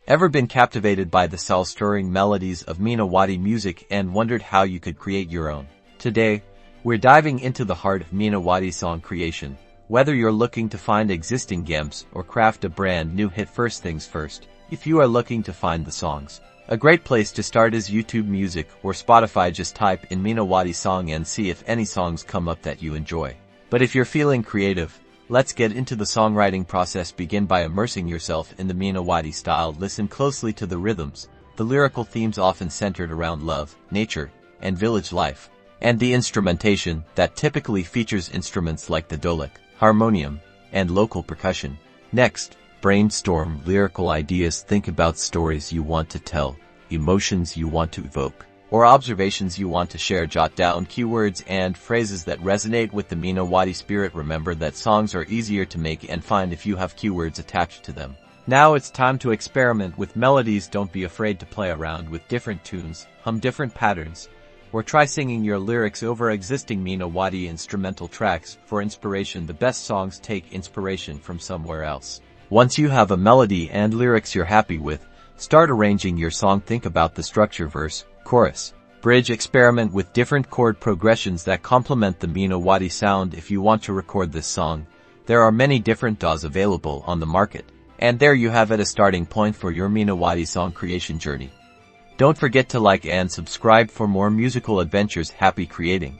Ever been captivated by the soul-stirring melodies of Meena Wati music and wondered how you could create your own? Today, we're diving into the heart of Meena Wati song creation. Whether you're looking to find existing gems or craft a brand new hit, first things first, if you are looking to find the songs, a great place to start is YouTube Music or Spotify. Just type in Meena Wati Song and see if any songs come up that you enjoy. But if you're feeling creative, let's get into the songwriting process. Begin by immersing yourself in the Meena Wati style. Listen closely to the rhythms, the lyrical themes often centered around love, nature, and village life, and the instrumentation that typically features instruments like the dholak, harmonium, and local percussion. Next, brainstorm lyrical ideas. Think about stories you want to tell, emotions you want to evoke, or observations you want to share. Jot down keywords and phrases that resonate with the Meena Wati spirit. Remember that songs are easier to make and find if you have keywords attached to them. Now it's time to experiment with melodies. Don't be afraid to play around with different tunes, hum different patterns, or try singing your lyrics over existing Meena Wati instrumental tracks for inspiration. The best songs take inspiration from somewhere else. Once you have a melody and lyrics you're happy with, start arranging your song. Think about the structure: verse, chorus, bridge. Experiment with different chord progressions that complement the Meena Wati sound. If you want to record this song, there are many different DAWs available on the market. And there you have it, a starting point for your Meena Wati song creation journey. Don't forget to like and subscribe for more musical adventures. Happy creating!